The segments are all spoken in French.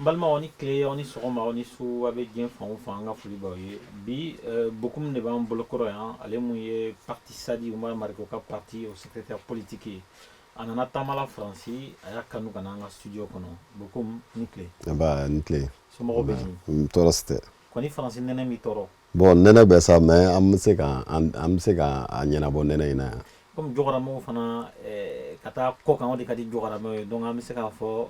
balma on est clé, on est sur on est sous avec bien fanga foliboye bi beaucoup ne ban bolokoroyan ale mouye parti sadi ou mariko ka parti au secrétaire politique anana tamala franci aya kanu kananga studio kono beaucoup ni clé ba ni clé so mo be ni toroste koni franci nene mi toro bon nene be sa mais am se ka anyana bon nene ina comme jogara mo fana kata ko kan o de kadi jogara mo donc am se ka fo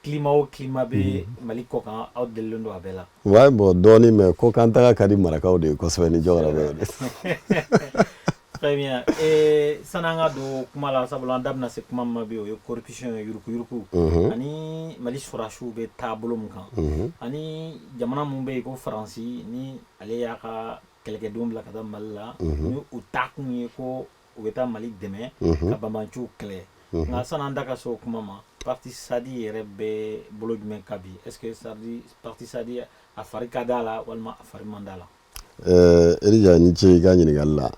climat be mali ko kan aw delendo abela ouais bon doni mais ko kan ta kadi marakaw de ko so ni jogara be très bien sananga do kuma la sabula ndabna se kuma mabe o corruption yuruku ani mali surashu be tablo mkan ani jamana mun be ko faransi ni ale ya ka kelke dum la kada malla ni utaku ni ko o beta mali deme ka bamanchu clé nga sananda ka so kuma ma parti sadi rebe bolo jumen kabi est-ce que sadi parti sadi afrika dala walma afari mandala erija ni ce ga ni galla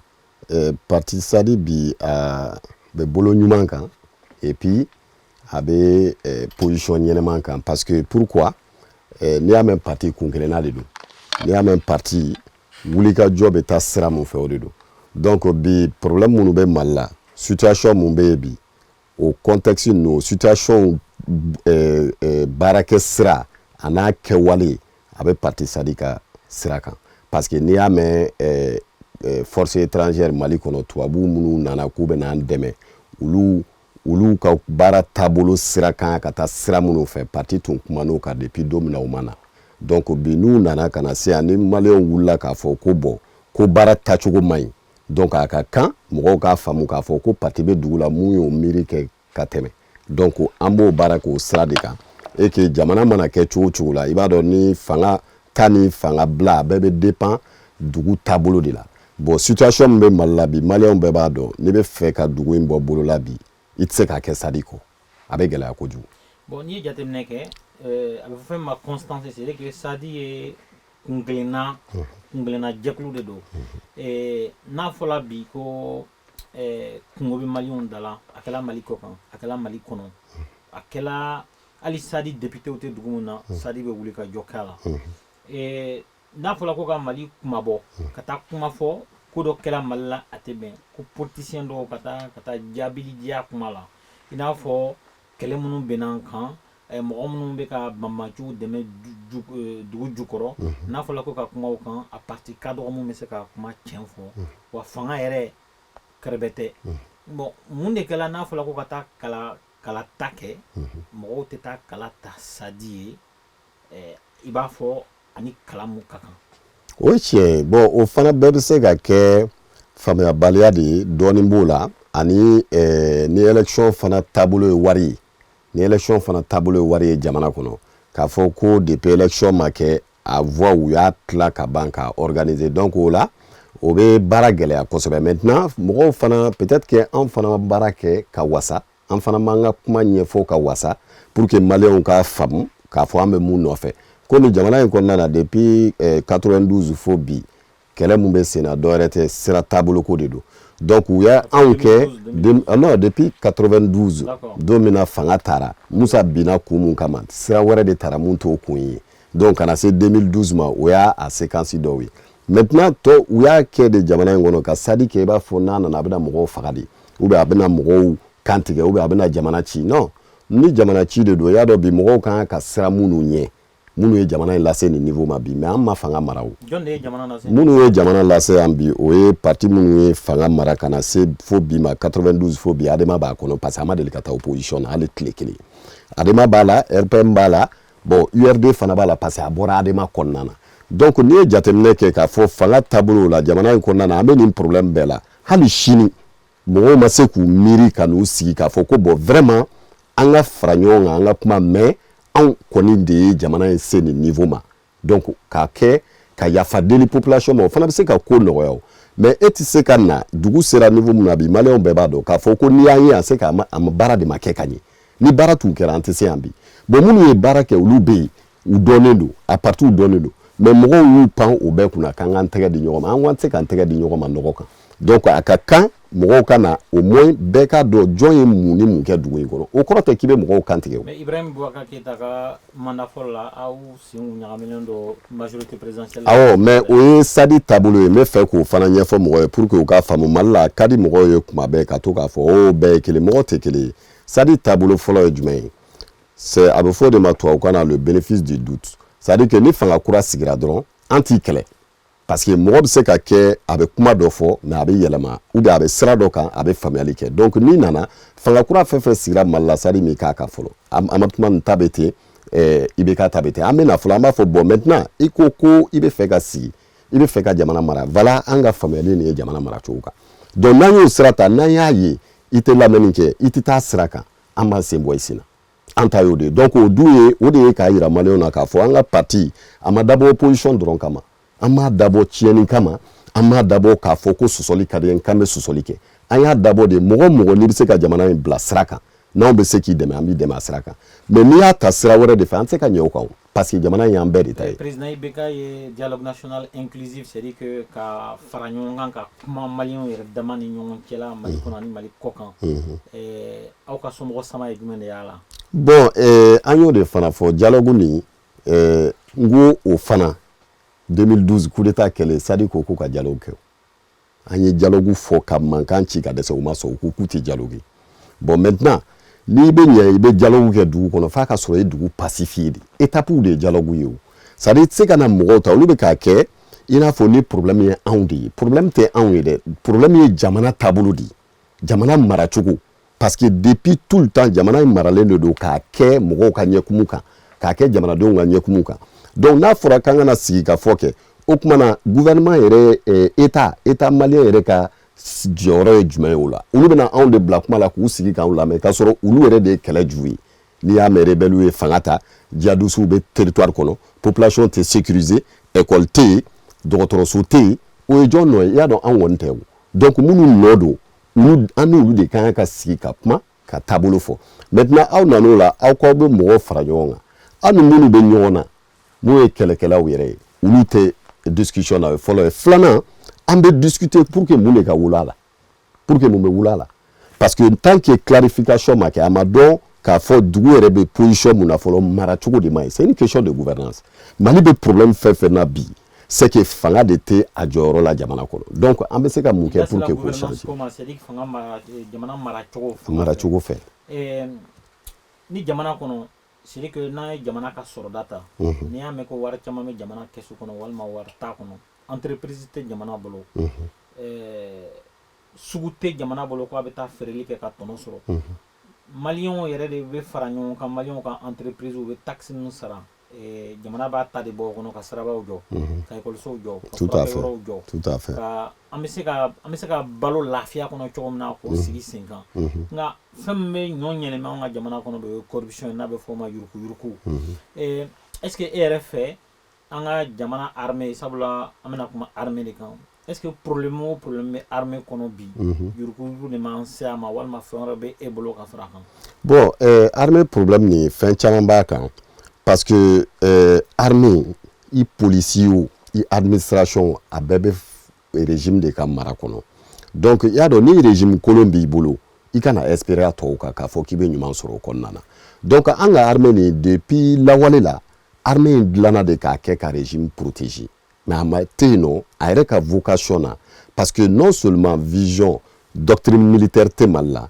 parti sadi bi be bolo nyuman kan et puis abe position nyeleman kan parce que pourquoi ni a même parti concret de do ni a même parti wulika job eta sera mon fait de do donc bi problème munu be malla situation mun be bi au contexte no situation barake sira ana kewale abe parti sadika sira kan parce que ni a me force étrangère mali kono tuabu munu nana kube na ndeme ulu ka bara tabolo sira kan ka ta sira munu fe parti tun kuma no ka depuis domina umana donc binu nana kana se ani malien wula ka fo ko bo ko bara tachugo mai donc aka kan mo ka famu ka fo ko parti be dugula mu yo miri ke kateme donc ambo bara ko sira de kan et que jamana mana ke chuchu la ibado ni fanga tani fanga bla bebe dépend dugu tabolo de la bon situation be malabi malien be bado ni be fe ka dugu imbo bolo labi itse ka ke sadiko abegela ya koju bon ni jatemne ke abe fe ma constance c'est que sadi e kunglena jeklu de do na fola bi ko kungo be malien dala akala maliko kan akala malikono akela ali sadi député o te dugumuna sadi be wuli ka jokala na fola ko ka mali kuma bo kata kuma fo ko do kela malla atebe ko politicien do kata jabili dia kuma la ina fo kele munu benan kan mo munu be ka bamaju deme dugu jukoro na fola ko ka kuma o kan a parti cadre mu me se ka kuma tien fo wa fanga ere krebete bon mun de kala na fola ko kata kala take mo te ta kala ta sadi iba fo ani kalamu kakan o tien bon o fana be se ga ke famia balia de doni mbola ani ni election fana tableau wari ni election fana tableau wari jamana kono ka fo ko depuis election ma ke a voix ou ya tla ka banka organiser donc là o be baragele a kosobe maintenant mo fana peut-être que en fana barake ka wasa en fana manga kuma nyefo ka wasa pour que malien ka fam ka fo ambe mu no fe ko ni jamana en konna depuis 92 fo bi kele mu be sena dorete sera tableau ko dedo donc ou ya anke non depuis 92 domina fanga tara musa bina kumu kama sera wore de tara mun to kunyi donc ana c'est 2012 ma ou ya a séquence do wi maintenant to ou ya ke de jamana en gono ka sadi ke ba fo nana na bina mo fagadi ou be abina mo kantige ou be abina jamana chi non ni jamana chi de do ya do bi mo kan ka sera munu nye munu ye jamana lase ni niveau ma bi mais amma fanga marawo jonde jamana lase munu ye jamana lase ambi o ye parti munu ye fanga mara kana se fo bi ma 92 fo bi adema ba kono parce que amade likata opposition ale klekele adema bala RPM bala bon URD fana bala parce que abora adema konnana donc ni ye jatemne ke ka fo fanga tableau la jamana konnana ambe ni problème bela hali shini mo ma se ku miri kanu sigi ka fo ko bo vraiment anga franyo anga kuma mais en koni de jamana seni niveau ma donc ka ke ka yafa deli population mo fana be se ka ko no yo mais eti se ka na dugu sera niveau mu na bi malé on be ba do ka fo ko ni anya se ka am bara de makekani ni bara tu kera antese ambi bo munu e bara ke ulu be u donendo a partout donendo mais mo yu pan o be kuna kan an tege di nyoma an wan se kan tege di nyoma no kan donc a ka kan mɔgɔw ka na au moins bɛɛ ka dɔn jɔn ye mun ni mun kɛ dugu in kɔnɔ o kɔrɔ tɛ k'i bɛ mɔgɔw kan tigɛ o. mais Ibrahim Boubacar Keïta ka mandat fɔlɔ la aw senw ɲagamilen don majorité présidentielle. awɔ mais o ye Sadi taabolo ye n bɛ fɛ k'o fana ɲɛfɔ mɔgɔw ye pour que u ka faamu Mali la a ka di mɔgɔw ye kuma bɛɛ ka to k'a fɔ o bɛɛ ye kelen mɔgɔ tɛ kelen ye Sadi taabolo fɔlɔ ye jumɛn ye c'est a bɛ fɔ o de ma tubabukan na le bénéfice du doute c'est à dire que ni fanga kura sigira dɔrɔn an t'i kɛlɛ. Parce que mɔgɔ bɛ se ka kɛ a bɛ kuma dɔ fɔ mais a bɛ yɛlɛma ou bien a bɛ sira dɔ kan a bɛ faamuyali kɛ donc n'i nana fanga kura fɛn fɛn sigira Mali la Sadi min k'a kan fɔlɔ Amatuma ta bɛ ten IBK ta bɛ ten an bɛ na fɔlɔ an b'a fɔ bon maintenant i ko ko i bɛ fɛ ka sigi i bɛ fɛ ka jamana mara voilà an ka faamuyali nin ye jamana mara cogo kan donc n'an y'o sira ta n'an y'a ye i tɛ lamɛnni kɛ i tɛ taa sira kan an b'a sen bɔ i sen na an ta y'o de ye donc o dun ye o de ye k'a yira maliyɛnw na k'a fɔ an ka parti a ma dabɔ opposition dɔrɔn kama. An m'a dabɔ tiɲɛni kama an m'a dabɔ k'a fɔ ko sɔsɔli ka di n k'an bɛ sɔsɔli kɛ an y'a dabɔ de mɔgɔ mɔgɔ n'i bɛ se ka jamana in bila sira kan n'anw bɛ se k'i dɛmɛ an b'i dɛmɛ a sira kan mais n'i y'a ta sira wɛrɛ de fɛ an tɛ se ka ɲɛ o kan parce que jamana in y'an bɛɛ de ta ye. président IBK ye dialogue national inclusif c'est à dire que ka fara ɲɔgɔn kan ka kuma maliyɛnw yɛrɛ dama ni ɲɔgɔn cɛla Mali kɔnɔ ani Mali kɔ kan aw ka somɔgɔ sama ye jumɛn de y'a la. bon an y'o de fana fɔ dialogue nin n ko o fana 2012 coup d'état kɛlɛ Sadi ko k'u ka dialogue kɛ an ye dialogue fɔ ka mankan ci ka dɛsɛ u ma sɔn u ko k'u tɛ dialogue bon maintenant n'i bɛ ɲɛ i bɛ dialogue kɛ dugu kɔnɔ f'a ka sɔrɔ i dugu pacifié de étape de ye dialogue ye o c'est à dire i tɛ se ka na mɔgɔw ta olu bɛ k'a kɛ i n'a fɔ ni problème ye anw de ye problème tɛ anw ye dɛ problème ye jamana taabolo de ye jamana maracogo parce que depuis tout le temps jamana in maralen de don k'a kɛ mɔgɔw ka ɲɛkumu kan k'a kɛ jamanadenw ka ɲɛkumu kan. Donc n'a fɔra k'an kana sigi ka fɔ kɛ o tuma na gouvernement yɛrɛ état malien yɛrɛ ka jɔyɔrɔ ye jumɛn ye o la olu bɛna anw de bila kuma la k'u sigi k'anw lamɛn k'a sɔrɔ olu yɛrɛ de ye kɛlɛ ju ye n'i y'a mɛn rebelle ye fanga ta djihadistes bɛ territoire kɔnɔ population tɛ sécurisée école tɛ yen dɔgɔtɔrɔso tɛ yen o ye jɔn nɔ ye i y'a dɔn anw kɔni tɛ o donc minnu nɔ don olu an n'olu de kan ka sigi ka kuma ka taabolo fɔ maintenant aw nan'o la aw k'aw bɛ mɔgɔw fara ɲɔgɔn kan aw ni minnu bɛ ɲɔgɔn na n'o ye kɛlɛkɛlaw yɛrɛ ye olu tɛ discussion na o ye fɔlɔ ye filanan an bɛ discuter pour que mun de ka wolo a la pour que mun bɛ wolo a la parce que tant que clarification ma kɛ a ma dɔn k'a fɔ dugu yɛrɛ bɛ position mun na fɔlɔ maracogo de ma ye c'est une question de gouvernance Mali bɛ problème fɛn fɛn na bi c'est que fanga de tɛ a jɔyɔrɔ la jamana kɔnɔ donc an bɛ se ka mun kɛ pour que k'o changer maracogo fɛ ni jamana kɔnɔ c'est que n'a ye jamana ka sɔrɔda ta n'i y'a mɛn ko wari caman bɛ jamana kɛsu kɔnɔ walima wari t'a kɔnɔ entreprise tɛ jamana bolo sugu tɛ jamana bolo ko a bɛ taa feereli kɛ ka tɔnɔ sɔrɔ maliyɛnw yɛrɛ de bɛ fara ɲɔgɔn kan maliyɛnw ka entreprise u bɛ taxe ninnu sara jamana b'a ta de bɔ o kɔnɔ ka sirabaw jɔ ka ekɔlisow jɔ ka furakɛyɔrɔw jɔ ka an bɛ se ka balo lafiya kɔnɔ cogo min na k'o sigi sen kan nka fɛn min bɛ ɲɔ ɲɛnɛmɛ anw ka jamana kɔnɔ o ye corruption ye n'a bɛ fɔ o ma yuruku-yuruku est-ce que e yɛrɛ fɛ an ka jamana armée sabula an bɛna kuma armée de kan est-ce que problème o problème bɛ armée kɔnɔ bi yuruku-yuruku de man se a ma walima fɛn wɛrɛ bɛ e bolo ka fara a kan. bon armée problème ni fɛn caman b'a kan parce que armée i policiers i administration a bɛɛ bɛ régime de ka mara kɔnɔ donc i y'a dɔn ni régime kolon b'i bolo i kana espérer a tɔw kan k'a fɔ k'i bɛ ɲuman sɔrɔ o kɔnɔna na donc an ka armée ni depuis lawale la armée in dilanna de k'a kɛ ka régime protéger mais a ma tɛ yen nɔ a yɛrɛ ka vocation na parce que non seulement vision doctrine militaire tɛ Mali la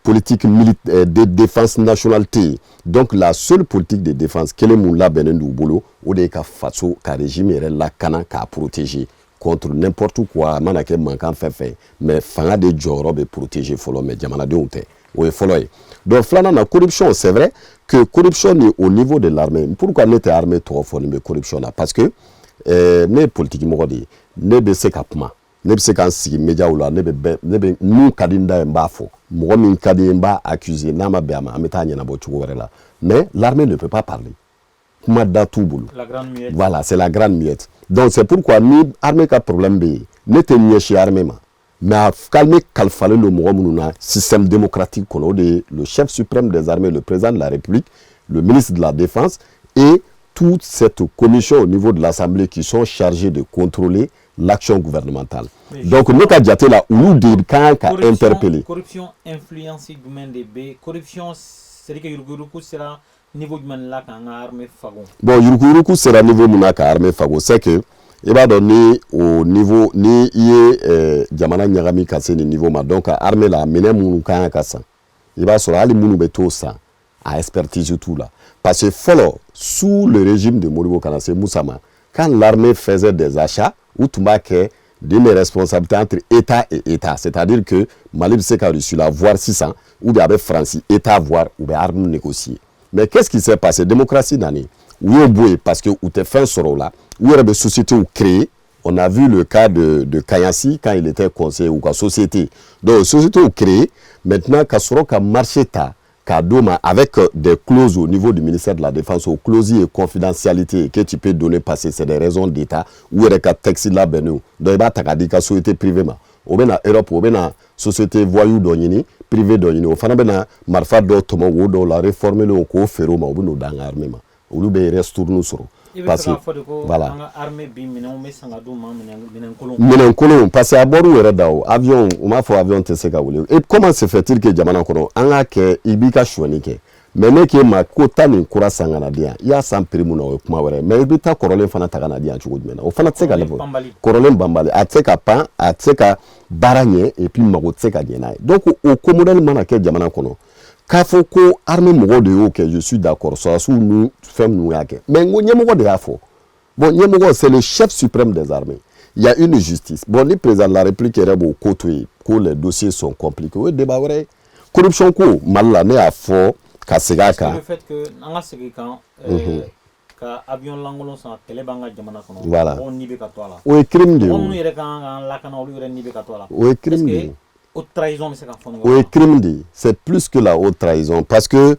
politique de défense nationale tɛ yen donc la seule politique de défense kelen mun labɛnnen d'u bolo o de ye ka faso ka régime yɛrɛ lakana k'a protéger contre n'importe quoi a mana kɛ mankan fɛn fɛn mais fanga de jɔyɔrɔ bɛ protéger fɔlɔ mais jamanadenw tɛ o ye fɔlɔ ye donc filanan na corruption c'est vrai que corruption ni au niveau de l'armée pourquoi ne tɛ armée tɔgɔ fɔ nin bɛ corruption na parce que ne ye politique mɔgɔ de ye ne bɛ se ka kuma ne bɛ se ka n sigi médiaw la ne bɛ mun ka di n da ye n b'a fɔ mɔgɔ min ka di n b'a accuser n'a ma bɛn a ma an bɛ taa ɲɛnabɔ cogo wɛrɛ la mais l'armée ne peut pas parler kuma da t'u bolo voilà c'est la grande muette donc c'est pourquoi ni armée ka problème bɛ yen ne tɛ ɲɛsin armée ma mais a armée kalifalen don mɔgɔ minnu na système démocratique kɔnɔ o de ye le chef suprême des armées le président de la République le ministre de la Défense et toute cette commission au niveau de l'Assemblée qui sont chargés de contrôler l'action gouvernementale. Donc nous ka jate la olu de kan ka interpeller. Corruption influence humaine de B. Corruption c'est que yuruku sera niveau humain là kan armée fagon. Bon yuruku sera niveau muna ka armée fagon c'est que il va donner au niveau ni yé jamana nyagami ka se ni niveau ma donc armée la mene munu kan ka san. Il va sur ali munu beto ça à expertise tout là parce que follow sous le régime de Modibo Kanaté Moussama quand l'armée faisait des achats ou tout que des responsabilités entre État et État, c'est-à-dire que Mali s'est reçu la voir 600 ou bien avec France État voir ou bien armes négociées. Mais qu'est-ce qui s'est passé? Démocratie d'année. Oui, parce que où t'es fait ce rôle-là, où il y a des sociétés créées. On a vu le cas de Kayassi quand il était conseiller ou quoi société. Donc société créée. Maintenant, quand sera qu'à marché ta avec des clauses au niveau du ministère de la Défense, aux clauses et confidentialité que tu peux donner parce que c'est des raisons d'État ou il y a des textes là benou. Donc il y a des sociétés privées au ben en Europe au ben en société voyou d'onini privé d'onini au fana ben marfa d'autres ou dans la réforme le ko ferro ma au ben dans l'armée ma ou le ben reste tourne sur parce que voilà minen kolon parce que aboru yɛrɛ da o avion o m'a fɔ avion tɛ se ka wuli et comment se fait-il que jamana kɔnɔ an ka kɛ i b'i ka suɲɛni kɛ mais ne k'e ma ko taa nin kura san ka na di yan i y'a san prix mun na o ye kuma wɛrɛ mais i bɛ taa kɔrɔlen fana ta ka na di yan cogo jumɛn na o fana tɛ se ka lafɔ kɔrɔlen banbali a tɛ se ka pan a tɛ se ka baara ɲɛ et puis mago tɛ se ka ɲɛ n'a ye donc o ko modèle mana kɛ jamana kɔnɔ k'a fɔ ko armée mɔgɔw de y'o kɛ je suis d'accord sɔrɔsiw nu fɛn ninnu y'a kɛ mais n ko ɲɛmɔgɔ de y'a fɔ bon ɲɛmɔgɔ c'est le chef suprême des armées. Il y a une justice. Bon, le président de la République est au côté, que les dossiers sont compliqués. Oui, débat vrai. Corruption, ko mal la ne a fort, ka sega ka. Le fait que n'anga segi kan, ka avion langolon sa télé banga jamana kono. Voilà. On n'y be ka tola. Oui, crime de. On yere kan la kana olu yere n'y be ka tola. Oui, crime de. Haute trahison, mais c'est ka fond. Oui, crime de. C'est plus que la haute trahison parce que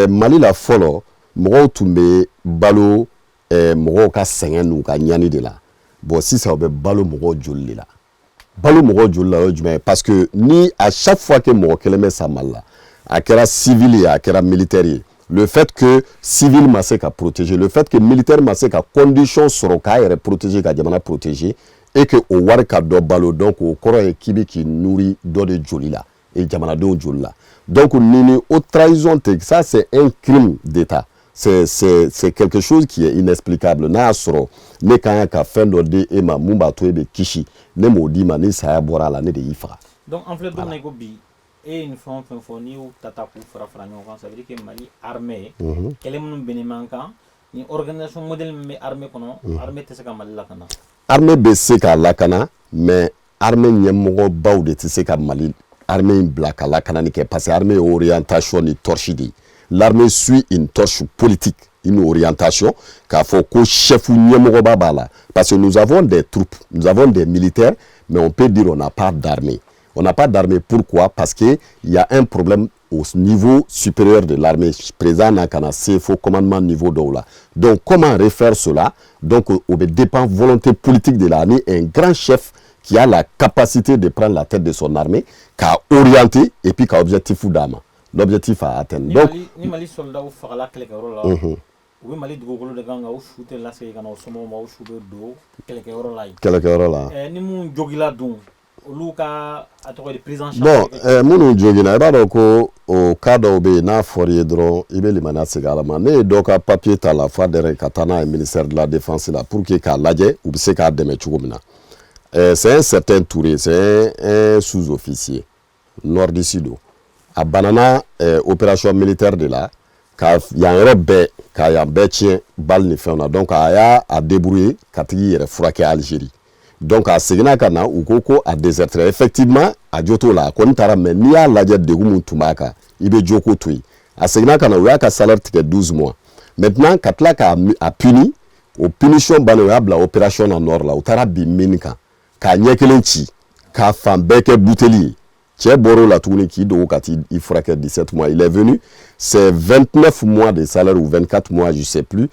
Mali la follow, mɔgɔw tun bɛ balo mɔgɔw ka sɛgɛn n'u ka ɲani de la. Bon, si ça va balo mɔgɔw joli de la. Balo mɔgɔw joli la o jumɛn parce que ni à chaque fois que mɔgɔ kelen bɛ sa Mali la a kɛra civil ye a kɛra militaire ye le fait que civil ma se ka protéger le fait que militaire ma se ka condition sɔrɔ k'a yɛrɛ protéger ka jamana protéger et que o wari ka dɔ balo donc o kɔrɔ ye k'i bɛ k'i nourrir dɔ de joli la et jamanadenw joli la donc ni haute trahison tɛ ça c'est un crime d'État. C'est quelque chose qui est inexplicable. N'a soro ne kan ka fɛn dɔ di e ma mun b'a to e bɛ kisi ne m'o di ma ni saya bɔra la ne de y'i faga. Donc en fait donc ko bi e une fɛn fɔ ni y'u tata k'u fara ɲɔgɔn kan ça veut dire que Mali armée kɛlɛ minnu bɛ man kan ni organisation modèle min bɛ armée kɔnɔ armée tɛ se ka Mali lakana. Armée bɛ se k'a lakana mais armée ɲɛmɔgɔbaw de tɛ se ka Mali armée in bila ka lakanani kɛ parce que armée ye orientation ni torche de ye. L'armée suit une torche politique, une orientation, qu'a fait qu'au chef Niamogobabala. Parce que nous avons des troupes, nous avons des militaires, mais on peut dire qu'on n'a pas d'armée. On n'a pas d'armée, pourquoi? Parce qu'il y a un problème au niveau supérieur de l'armée. Présent dans le faux commandement niveau d'Ola. Donc, comment refaire cela? Donc, on dépend de la volonté politique de l'armée, un grand chef qui a la capacité de prendre la tête de son armée, qui a orienté et puis qui a objectif d'âme. L'objectif à atteindre. Donc, ni Mali soldat ou faire la clé là. Oui, Mali dugukolo de ganga ou shooter la c'est kana somo ma ou shooter do quelques euros là. Quelques euros là. Ni mun jogila dun olu ka atoko de prise en charge. Bon, munu jogina e ba do ko o cadre be na forie dron ibe limana segalama ne do ka papier ta la fa de katana ministère de la défense là pour que ka laje ou se ka deme chugumina. C'est un certain Touré, c'est un sous-officier nord-du-sud. A banana opération militaire de là ka yanyɔrɔ bɛɛ ka yan bɛɛ tiɲɛ bal ni fɛnw na donc a y'a a débrouiller ka tigi yɛrɛ furakɛ Algérie donc a seginna ka na u ko a déserté effectivement a jo t'o la a kɔni taara mais n'i y'a lajɛ degun mun tun b'a kan i bɛ jo ko to yen a seginna ka na u y'a ka salaire tigɛ 12 mois maintenant ka tila k'a puni o punition bannen u y'a bila opération na nord la u taara bin mine kan k'a ɲɛ kelen ci k'a fan bɛɛ kɛ buteli ye. Chez Boro la tournée qui il fera que 17 mois. Il est venu, c'est 29 mois de salaire ou 24 mois, je ne sais plus.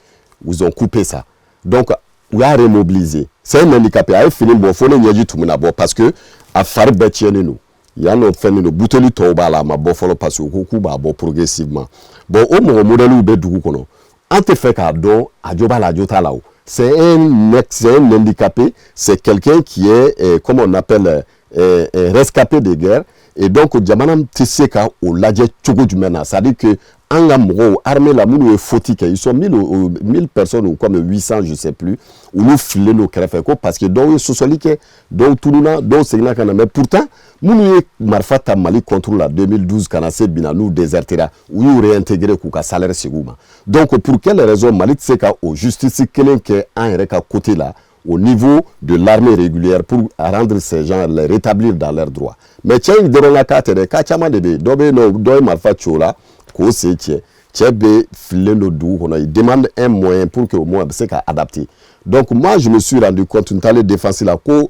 Ils ont coupé ça. Donc, on a remobilisé. C'est un handicapé. Il fini bon, faut le nier tout le parce que à faire bêtiser nous. Il y a nos fait nos bouteilles toba là, ma bon follow parce que beaucoup bah bon progressivement. Bon, au moment modèle où be du kono. Ante fait cadeau, a joba la jota là. c'est un handicapé, c'est quelqu'un qui est, comme on appelle, rescapé de guerre. Et donc, Djamanam Tisseka au Ladje Tchogo du Mena. C'est-à-dire que, en Amro, armée la moune est fautique. Ils sont 1000 personnes ou comme 800, je ne sais plus, où nous filons nos crèfeko parce que dans le socialique, dans Toulouna, dans Segna Kana. Mais pourtant, nous Marfata Mali contre la 2012 Kanase Binanou désertera, où nous réintégré Kouka salaire Segouma. Donc, pour quelle raison Mali Tseka au justice Kelen qui est un côté là, au niveau de l'armée régulière pour rendre ces gens, les rétablir dans leurs droits. Mais tiens, il demande la carte de Kachama de Dobe no Doy Malfa Chola, ko c'est Tchebe Fileno Dou, il demande un moyen pour que au moins c'est qu'à adapter. Donc moi je me suis rendu compte une telle défense là ko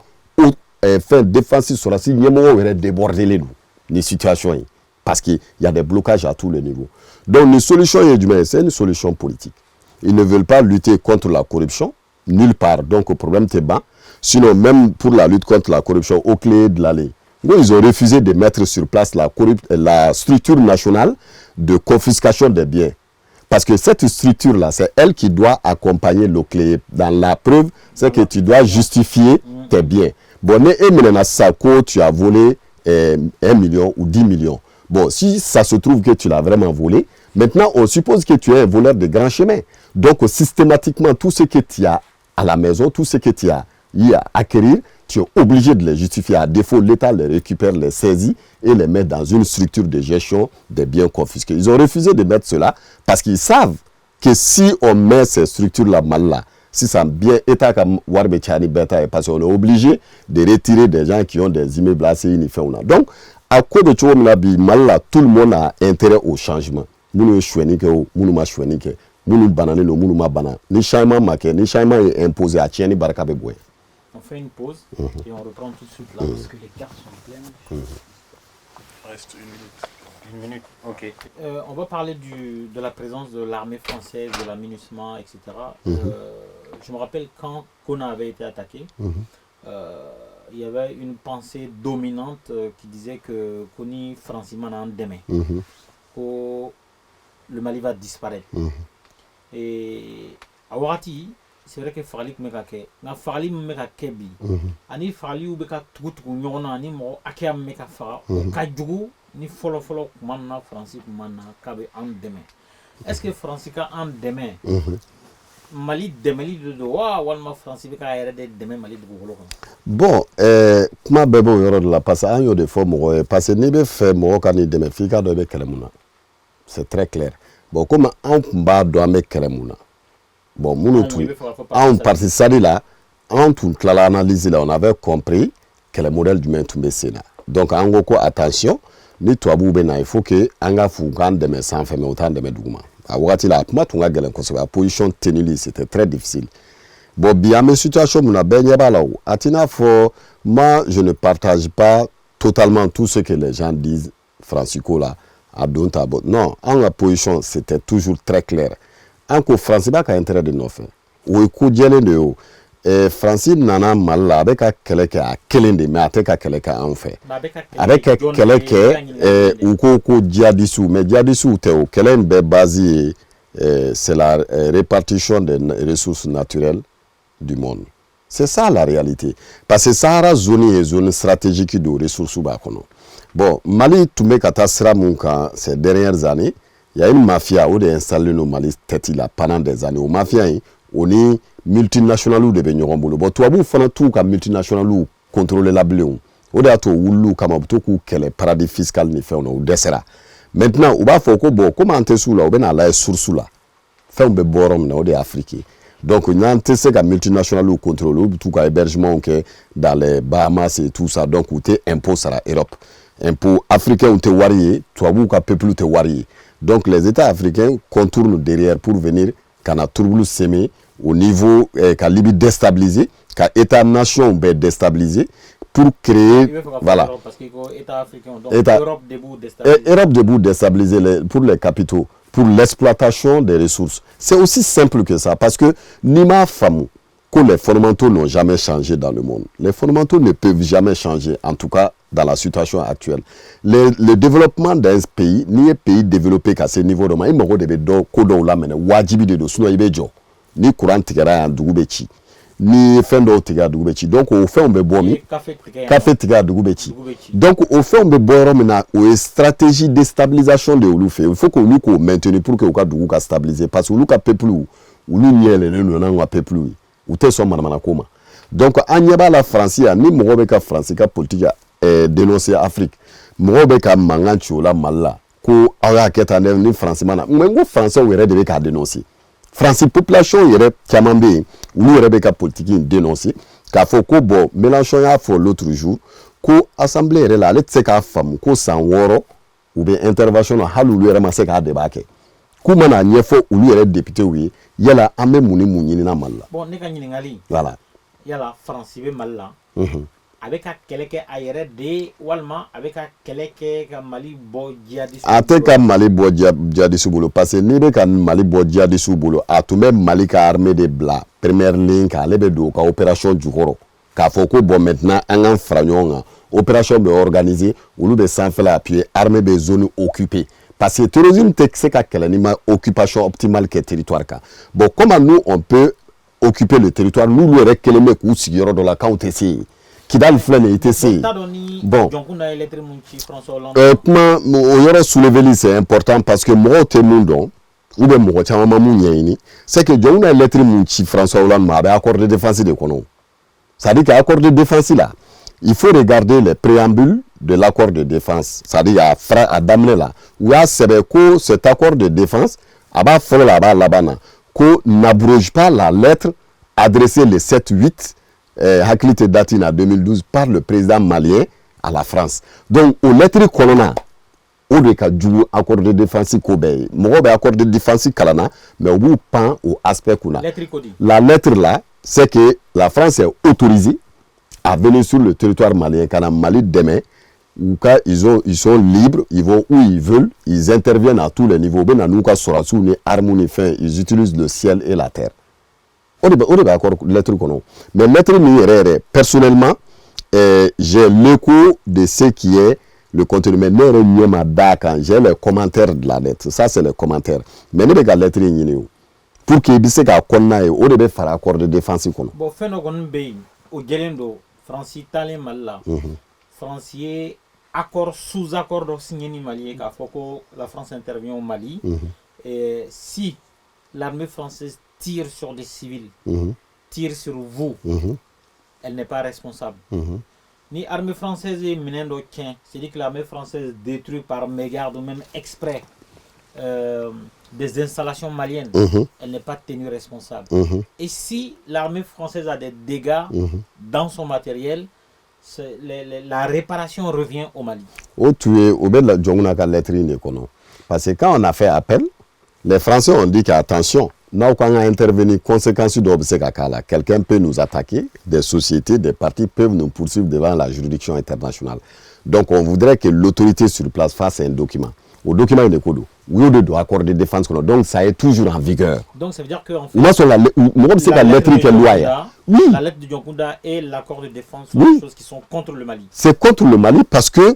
fait défense sur la signe mo aurait débordé les situations parce qu'il y a des blocages à tous les niveaux. Donc une solution c'est une solution politique. Ils ne veulent pas lutter contre la corruption nulle part. Donc, le problème est bas. Sinon, même pour la lutte contre la corruption, au clé de l'allée, ils ont refusé de mettre sur place la structure nationale de confiscation des biens. Parce que cette structure-là, c'est elle qui doit accompagner le clé. Dans la preuve, c'est que tu dois justifier tes biens. Bon, tu as volé 1 million ou 10 millions. Bon, si ça se trouve que tu l'as vraiment volé, maintenant, on suppose que tu es un voleur de grand chemin. Donc, systématiquement, tout ce que tu as à la maison, tout ce que tu as à acquérir, tu es obligé de les justifier. À défaut, l'État les récupère, les saisit et les met dans une structure de gestion des biens confisqués. Ils ont refusé de mettre cela parce qu'ils savent que si on met ces structures-là mal là, si ça bien État comme Warbechani Beta, parce qu'on est obligé de retirer des gens qui ont des immeubles assez uniformes. Donc, à quoi de tout mal là, tout le monde a intérêt au changement. Nous choisissons que nous ma choisissons Mounou banane no mounou ma banane. Ni changement marqué, ni changement imposé à Tieni Baraka Beboué. On fait une pause et on reprend tout de suite là parce que les cartes sont pleines. Il reste 1 minute. 1 minute, ok. On va parler de la présence de l'armée française, de la MINUSMA, etc. Je me rappelle quand Kona avait été attaqué, il y avait une pensée dominante qui disait que Koni Francima n'a en demain. Que le Mali va disparaître. Et à Warati, c'est vrai que Farali Mekake, na Farali Mekake bi, ani Farali ou Beka Tukutu Nyona, ani Mo Akia Mekafara, Kajugu, ni Folo Mana, Francis Mana, Kabe en demain. Est-ce que Francica en demain, Mali demeli de Doha, Walma Francica a de demain Mali de Goulo? Bon, comment Bebo Yoro de la passe à un yo de forme, parce que Nibe fait Morokani de Mefika de Bekelemuna. C'est très clair. Bon, comme on combat doit mettre Kelemuna. Bon, on partit ça là, on tout l'analyse là, on avait compris que le modèle du Mentumbe Sénat. Donc, en gros, attention, ni toi boubena, il faut que anga fougan de mes sans faire autant de mes dougma. À Ouati là, moi, tu as gagné la position tenue, c'était très difficile. Bon, bien, mes situations, mon abeille là où. Atina, moi, je ne partage pas totalement tout ce que les gens disent, Francisco là. Non, en la position, c'était toujours très clair. Encore Francis n'a intérêt de nous faire. Ou écoute, Francis nana mal avec quelqu'un à Kelende, mais avec quelqu'un en fait. Avec quelqu'un, ou qu'on djihadisou, mais djihadisou, quel basé, c'est la répartition des ressources naturelles du monde. C'est ça la réalité. Parce que Sahara zone est zone stratégique de ressources. Bon, Mali, tout le monde ces dernières années, il y a une mafia où est installée au Mali tête là pendant des années. Au mafia, on est multinational ou de Benyorombolo. Bon, toi, vous faites tout comme multinational ou contrôler la blé. Au dato ou comme tout que les paradis fiscaux ne fait on ou desera. Maintenant, on va faire que comment t'es sous là, on a la source là. Fait un peu borom na au de Afrique. Donc, il y a un TC multinational ou contrôle tout cas hébergement dans les Bahamas et tout ça. Donc, où t'es impôt sur l'Europe. Impôt africain ou t'es varié, toi vous qu'à peuple t'es varié. Donc les États africains contournent derrière pour venir quand a tout semé au niveau qu'à Libye déstabilisé, qu'à État-nation déstabilisé pour créer voilà. Parce que État africain donc Europe debout déstabilisé. Europe debout déstabilisé pour les capitaux, pour l'exploitation des ressources. C'est aussi simple que ça parce que Nima Famou que les fondamentaux n'ont jamais changé dans le monde. Les fondamentaux ne peuvent jamais changer, en tout cas dans la situation actuelle. Le développement d'un pays, ni un pays développé qu'à ce niveau de il me de do kodo la mene wajibi de do suno ibejo. ni courant tigɛra yan dugu bɛ ci ni fɛn dɔw tigɛ dugu bɛ ci donc o fɛnw bɛ bɔ min café tigɛ dugu bɛ ci donc o fɛnw bɛ bɔ yɔrɔ min na o ye stratégie de stabilisation de olu fɛ il faut que olu k'o maintenir pour que u ka dugu ka stabiliser parce que olu ka peuple olu ɲɛ yɛlɛlen don n'anw ka peuple ye u tɛ sɔn manamanako ma donc an ɲɛ b'a la faransi yan ni mɔgɔ bɛ ka faransi ka politique dénoncer Afrique mɔgɔw bɛ ka mankan ci o la Mali la ko aw y'a kɛ tan dɛ ni faransi ma na mais n ko français yɛrɛ de bɛ k'a dénoncer France population yɛrɛ caman bɛ yen olu yɛrɛ bɛ ka politique in dénoncer k'a fɔ ko bon Mélenchon y'a fɔ l'autre jour ko assemblée yɛrɛ la ale tɛ se k'a faamu ko san 6 u bɛ intervention na hali olu yɛrɛ ma se k'a débat kɛ k'u mana ɲɛfɔ olu yɛrɛ député ye yala an bɛ mun ni mun ɲinina Mali la. bon ne ka ɲininkali. voilà. yala faransi bɛ Mali la. a bɛ ka kɛlɛ kɛ a yɛrɛ de walima a bɛ ka kɛlɛ kɛ ka Mali bɔ jihadiste. a tɛ ka Mali bɔ jihadiste bolo parce que n'i bɛ ka Mali bɔ jihadiste bolo a tun bɛ Mali ka armée de bila première ligne kan ale bɛ don u ka opération jukɔrɔ k'a fɔ ko bon maintenant an k'an fara ɲɔgɔn kan opération bɛ organiser olu bɛ sanfɛla appuyer armée bɛ zone occupée parce que terrorisme tɛ se ka kɛlɛ ni ma occupation optimale kɛ territoire kan bon comment nous on peut occuper le territoire n'olu yɛrɛ kelen bɛ k'u sigi yɔrɔ dɔ la k'anw tɛ se yen. Kidal filɛ nin i tɛ se yen bon kuma o yɔrɔ souleveli c'est important parce que mɔgɔw tɛ mun dɔn ou bien mɔgɔ caman ma mun ɲɛɲini c'est que jɔnw ye lettre mun ci François Hollande ma a bɛ accord de défense de kɔnɔ c'est-à-dire que accord de défense là il faut regarder les préambules de l'accord de défense c'est-à-dire a daminɛ la u y'a sɛbɛn ko cet accord de défense a b'a fɔlɔ la a b'a laban na ko n'abroge pas la lettre adressée le 7-8 hakili tɛ date en 2012 par le président malien à la France donc o lettre kɔnɔna o de ka jugu accord de défense ko bɛɛ ye mɔgɔw bɛ accord de défense kalanna mais u b'u pan o aspect kunna la lettre là c'est que la France est autorisée à venir sur le territoire malien ka na Mali dɛmɛ ou cas ils sont libres ils vont où ils veulent ils interviennent à tous les niveaux bɛ na n'u ka sɔrɔsiw ni armes ni fɛn ils utilisent le ciel et la terre. On est d'accord lettre qu'on mais lettre ni personnellement j'ai l'écho de ce qui est le contenu mais j'ai les commentaires de la lettre ça c'est les commentaires mais ne bɛ ka lettre ɲini o pour que bi se ka kɔnɔna ye o de bɛ fara accord de défense kɔnɔ. bon fɛn dɔ kɔni bɛ yen o jɛlen don faransi taalen Mali la faransi ye accord sous-accord dɔ signé ni Mali ye k'a fɔ ko la France intervient au Mali si l'armée française tire sur des civils, tire sur vous, elle n'est pas responsable. Ni armée française est minendo tien, c'est-à-dire que l'armée française détruit par mégarde ou même exprès des installations maliennes, elle n'est pas tenue responsable. Et si l'armée française a des dégâts dans son matériel, la réparation revient au Mali. Parce que quand on a fait appel, les Français ont dit qu'attention, quand on a intervenu, conséquences de quelqu'un peut nous attaquer, des sociétés, des partis peuvent nous poursuivre devant la juridiction internationale. Donc on voudrait que l'autorité sur place fasse un document. Au document, il est oui, de accord de défense. Donc ça est toujours en vigueur. Donc ça veut dire que en fait, la lettre de Dionkunda et l'accord de défense sont des choses qui sont contre le Mali. C'est contre le Mali parce que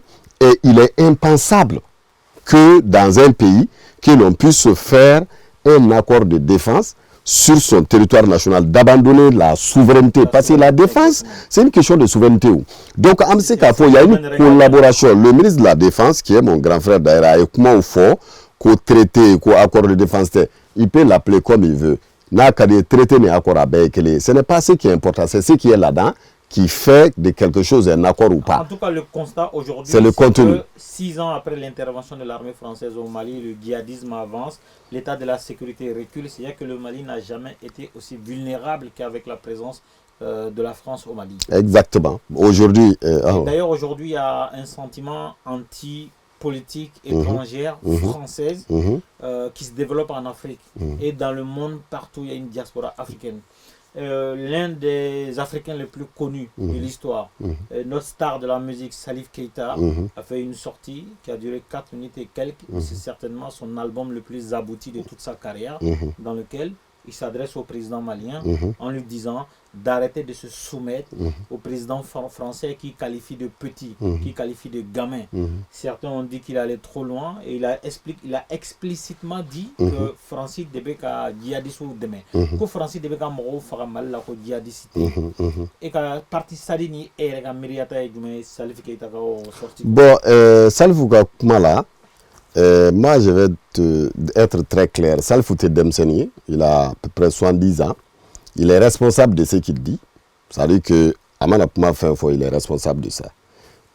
il est impensable que dans un pays, que l'on puisse se faire un accord de défense sur son territoire national, d'abandonner la souveraineté. Parce que la défense, c'est une question de souveraineté. Donc, il y a une collaboration. Le ministre de la Défense, qui est mon grand frère d'ailleurs, et comment il faut qu'au traité, qu'au accord de défense, il peut l'appeler comme il veut. Traité n'est accord avec ce n'est pas ce qui est important, c'est ce qui est là-dedans qui fait de quelque chose un accord ou pas. En tout cas, le constat aujourd'hui, c'est que 6 ans après l'intervention de l'armée française au Mali, le djihadisme avance, l'état de la sécurité recule. C'est-à-dire que le Mali n'a jamais été aussi vulnérable qu'avec la présence de la France au Mali. Exactement. Aujourd'hui... D'ailleurs, aujourd'hui, il y a un sentiment anti-politique étrangère française qui se développe en Afrique. Et dans le monde, partout, il y a une diaspora africaine. L'un des Africains les plus connus de l'histoire, notre star de la musique, Salif Keita, a fait une sortie qui a duré 4 minutes et quelques. C'est certainement son album le plus abouti de toute sa carrière, dans lequel il s'adresse au président malien en lui disant d'arrêter de se soumettre au président français qui qualifie de petit, qui qualifie de gamin. Certains ont dit qu'il allait trop loin et il a explicitement dit que Francis Debeka djihadiste ou demain. Que Francis Debeka moro fera mal la ko djihadiste. Et que parti Sadini et la Myriata et Dumé Salif Keita sorti. Bon, Salif Kumala. Moi, je vais être très clair. Salif Demseni, il a à peu près 70 ans. Il est responsable de ce qu'il dit. Ça veut dire que Amana Puma fait un fois, il est responsable de ça.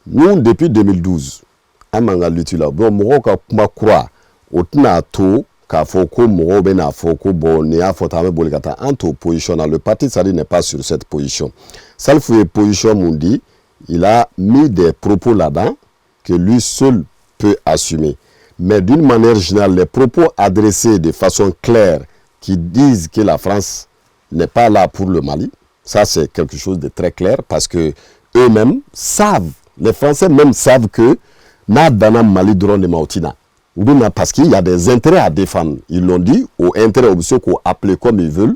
Nous, depuis 2012, à Mangalutula, bon, Moroka Puma croit au Tnato, Kafoko, Morobena Foko, Bonéa, Fotame Boligata, entre opposition. Le parti Sadi n'est pas sur cette position. Salif est position, Mundi, il a mis des propos là-dedans que lui seul peut assumer. Mais d'une manière générale, les propos adressés de façon claire qui disent que la France n'est pas là pour le Mali, ça c'est quelque chose de très clair parce que eux-mêmes savent, les Français même savent que na dana Mali drone de Mautina. Parce qu'il y a des intérêts à défendre. Ils l'ont dit, aux intérêts obscurs qu'on appelle comme ils veulent,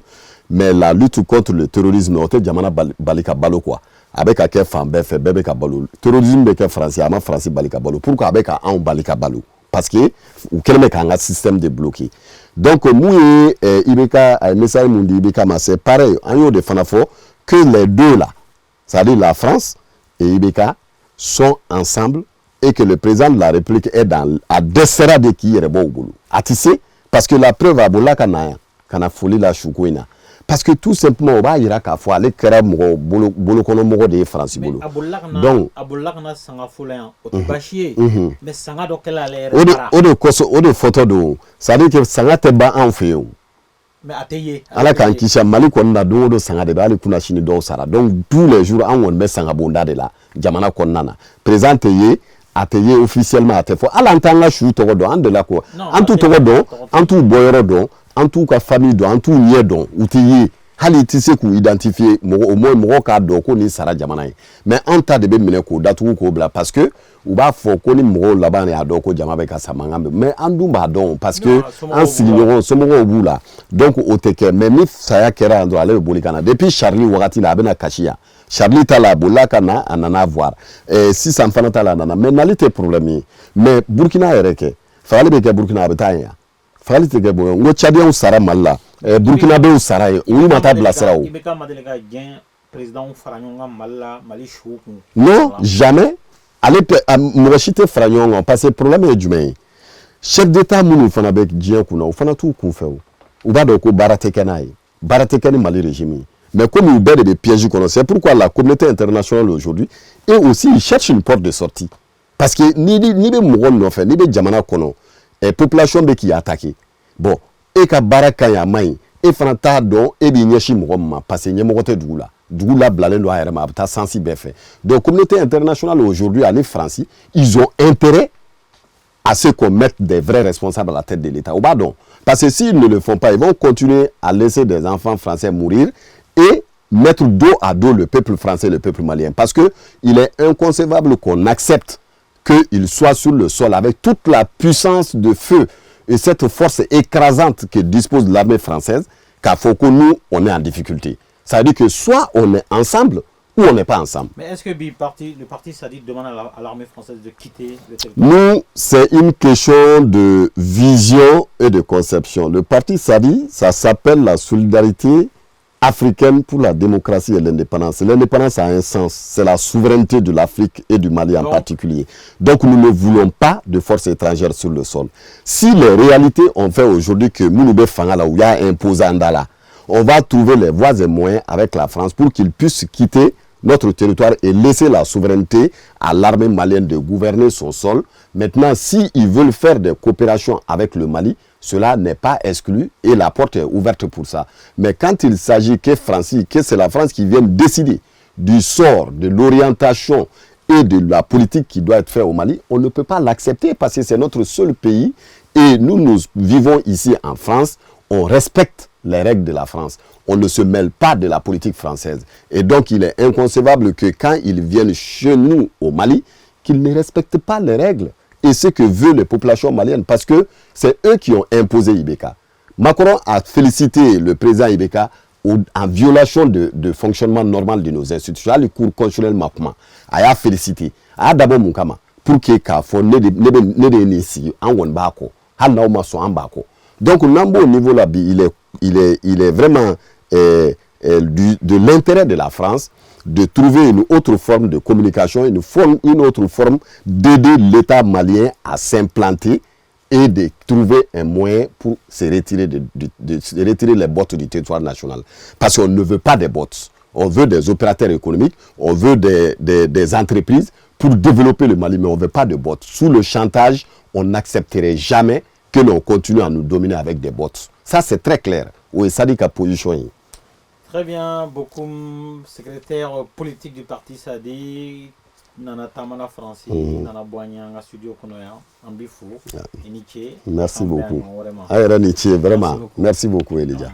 mais la lutte contre le terrorisme, c'est Djamana Balika Balo quoi. Avec un femme, fait bébé Kabalo. Terrorisme de français, ama français Balika Balo. Pourquoi avec un Balika Balo? Parce que ou quel mec a un système de bloqué. Donc moi Ibeka message mundi Ibeka c'est pareil en yo de fanafo que les deux là, c'est-à-dire la France et Ibeka sont ensemble et que le président de la République est dans à desera de qui est bon au boulot. Atissé parce que la preuve à bola kana folie la choukoina. Parce que tout simplement, on va y aller fois aller créer bolo kono mogo de France bolo. Donc, abolakna sanga folen otibachier, mais sanga dokela l'air. O de photo do, ça veut dire que sanga te ba en fait. Mais ateye. Ala kan kisha Mali ko na do sanga de ba ali kuna chini do sara. Donc tous les jours on met sanga bonda de la jamana konnana. Présenté ateye officiellement à tefo. Ala ntanga chou to do an de la ko. En tout to do, en tout boyoro do. En tout cas famille do en tout nié don outil hali tise ku identifier au moins mo ka do ko ni sara jamana mais en tas de be mine ko datu ko bla parce que ou ba fo ko ni mo la ba ne ado ko jama be ka samangambe mais andu ba don parce que en signoro so mo bula donc au teke mais mi saya kera ando ale bolikana depuis Charlie wakati na bena kashia Charlie tala bolaka na anana voir si ça mfana tala nana mais nalité problème mais Burkina ereke fallait be ke Burkina betanya Falite ke bo ngo Tchadien sara malla Burkina be sara oui mata blasera o Ibeka madelega gen président Faranyonga malla Mali chou. Non, jamais aller mochite Faranyonga parce que problème est jumain chef d'état munu fana be dien kuna o fana tout ku fe o ba do ko baratekanaï baratekani Mali régime mais comme il bête de pièges qu'on c'est pourquoi la communauté internationale aujourd'hui et aussi il cherche une porte de sortie parce que ni be mo no fait ni be jamana kono et population be qui attaqué bon et ka baraka ya mai e franta don e bi nyeshi mo parce que nyemo te dugula blalen do ayre ma ta sensi be fait donc communauté internationale aujourd'hui à France ils ont intérêt à ce qu'on mette des vrais responsables à la tête de l'État ou pardon parce que s'ils ne le font pas ils vont continuer à laisser des enfants français mourir et mettre dos à dos le peuple français et le peuple malien parce que il est inconcevable qu'on accepte qu'il soit sur le sol avec toute la puissance de feu et cette force écrasante que dispose l'armée française, qu'à Foko, nous, on est en difficulté. Ça veut dire que soit on est ensemble ou on n'est pas ensemble. Mais est-ce que le parti Sadi demande à l'armée française de quitter le territoire? Nous, c'est une question de vision et de conception. Le parti Sadi, ça s'appelle la solidarité africaine pour la démocratie et l'indépendance. L'indépendance a un sens, c'est la souveraineté de l'Afrique et du Mali en particulier. Donc nous ne voulons pas de forces étrangères sur le sol. Si les réalités ont fait aujourd'hui que Mounoube Fangala ou ya imposé Andala, on va trouver les voies et moyens avec la France pour qu'ils puissent quitter notre territoire et laisser la souveraineté à l'armée malienne de gouverner son sol. Maintenant, s'ils veulent faire des coopérations avec le Mali, cela n'est pas exclu et la porte est ouverte pour ça. Mais quand il s'agit que c'est la France qui vient décider du sort, de l'orientation et de la politique qui doit être faite au Mali, on ne peut pas l'accepter parce que c'est notre seul pays et nous vivons ici en France, on respecte les règles de la France. On ne se mêle pas de la politique française. Et donc, il est inconcevable que quand ils viennent chez nous au Mali, qu'ils ne respectent pas les règles et ce que veulent les populations maliennes parce que c'est eux qui ont imposé Ibeka. Macron a félicité le président Ibeka en violation de fonctionnement normal de nos institutions. Le cours constitutionnel Makuma a félicité. A d'abord Moukama pour que Kafo ne de nisi en won bako. Hal na oma so en bako. Donc Nambo au niveau là, il est vraiment de l'intérêt de la France de trouver une autre forme de communication, une autre forme d'aider l'État malien à s'implanter et de trouver un moyen pour se retirer, de retirer les bottes du territoire national. Parce qu'on ne veut pas des bottes. On veut des opérateurs économiques, on veut des entreprises pour développer le Mali, mais on ne veut pas de bottes. Sous le chantage, on n'accepterait jamais que l'on continue à nous dominer avec des bottes. Ça, c'est très clair. Oui, ça dit qu'à position. Très bien, beaucoup secrétaire politique du parti Sadi, Nana Tamana Francis, Nana Boignan, studio Konoya, Ambifou, Niché. Merci beaucoup. Vraiment. Merci beaucoup, Elijah.